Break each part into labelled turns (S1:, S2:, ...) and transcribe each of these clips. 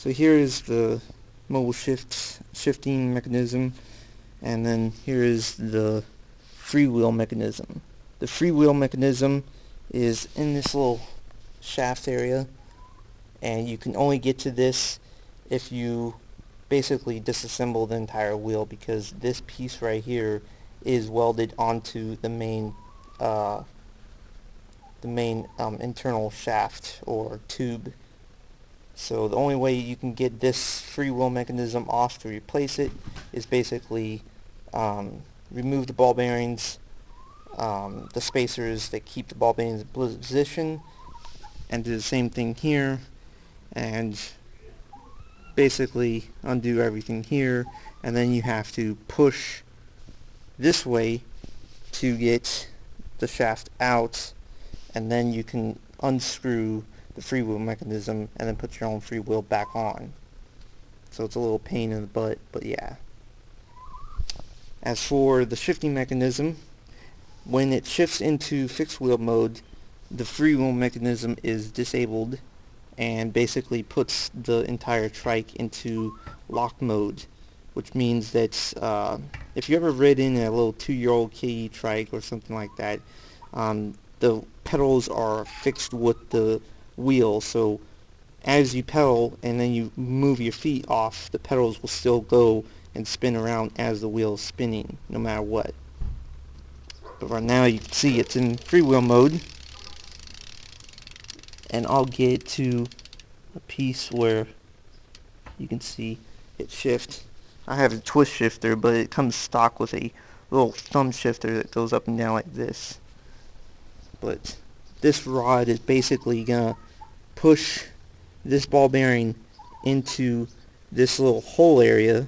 S1: So here is the Mobo Shift shifting mechanism, and then here is the Freewheel Mechanism. The Freewheel Mechanism is in this little shaft area, and you can only get to this if you basically disassemble the entire wheel, because this piece right here is welded onto the main internal shaft or tube. So the only way you can get this freewheel mechanism off to replace it is basically remove the ball bearings, the spacers that keep the ball bearings in position, and do the same thing here, and basically undo everything here, and then you have to push this way to get the shaft out, and then you can unscrew the freewheel mechanism and then put your own freewheel back on. So it's a little pain in the butt, but yeah. As for the shifting mechanism, when it shifts into fixed wheel mode, the freewheel mechanism is disabled and basically puts the entire trike into lock mode, which means that if you ever ridden a little 2-year-old kiddy trike or something like that, the pedals are fixed with the wheel, so as you pedal and then you move your feet off, the pedals will still go and spin around as the wheel is spinning, no matter what. But right now you can see it's in freewheel mode, and I'll get to a piece where you can see it shift. I have a twist shifter, but it comes stock with a little thumb shifter that goes up and down like this. But this rod is basically gonna push this ball bearing into this little hole area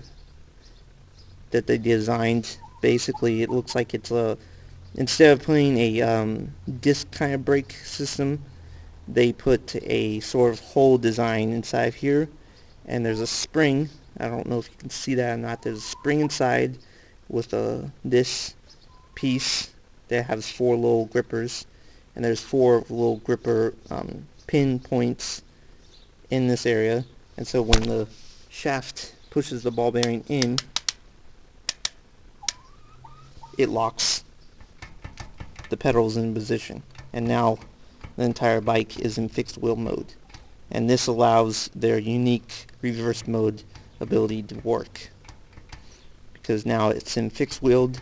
S1: that they designed. Basically it looks like it's instead of putting a disc kind of brake system, they put a sort of hole design inside here, and there's a spring. I don't know if you can see that or not. There's a spring inside with this piece that has 4 little grippers, and there's 4 little gripper pin points in this area, and so when the shaft pushes the ball bearing in, it locks the pedals in position, and now the entire bike is in fixed wheel mode, and this allows their unique reverse mode ability to work, because now it's in fixed wheeled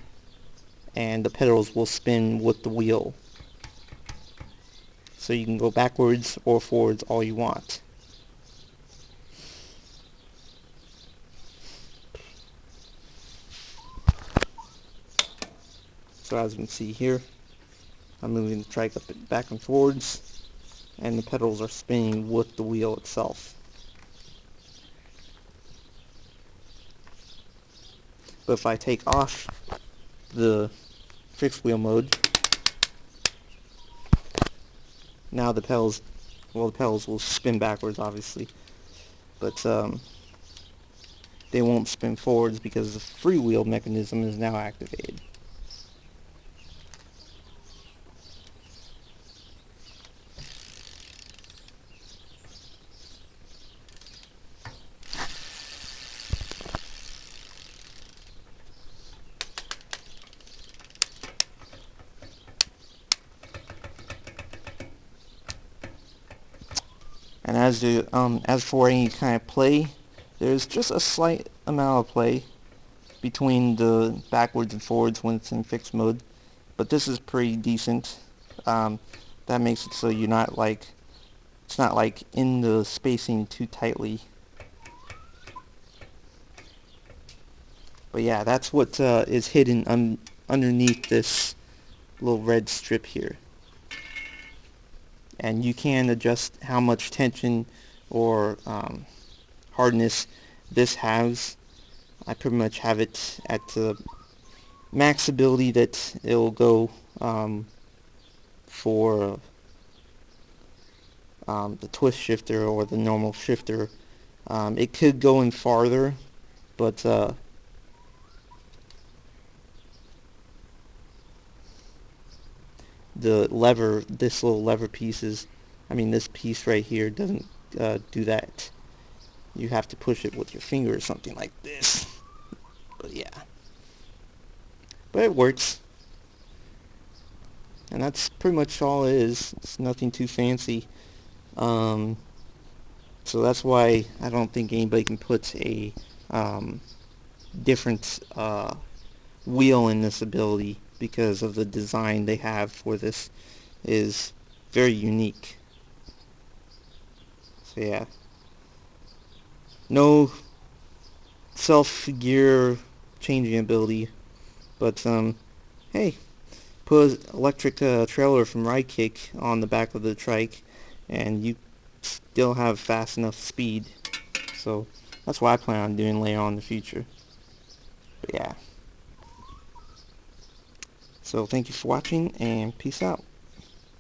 S1: and the pedals will spin with the wheel, so you can go backwards or forwards all you want. So as you can see here, I'm moving the trike up and back and forwards, and the pedals are spinning with the wheel itself. But if I take off the fixed wheel mode, now the pedals will spin backwards, obviously, but they won't spin forwards because the freewheel mechanism is now activated. And as for any kind of play, there's just a slight amount of play between the backwards and forwards when it's in fixed mode, but this is pretty decent. That makes it so it's not like in the spacing too tightly. But yeah, that's what is hidden underneath this little red strip here. And you can adjust how much tension or hardness this has. I pretty much have it at the max ability that it will go for the twist shifter or the normal shifter. It could go in farther, but the lever, this piece right here doesn't do that. you have to push it with your finger or something like this. But yeah. But it works. And that's pretty much all it is. It's nothing too fancy. So that's why I don't think anybody can put a different wheel in this ability, because of the design they have for this is very unique. So yeah. No self-gear changing ability, but hey, put an electric trailer from Ride Kick on the back of the trike and you still have fast enough speed. So that's what I plan on doing later on in the future. But yeah. So thank you for watching and peace out.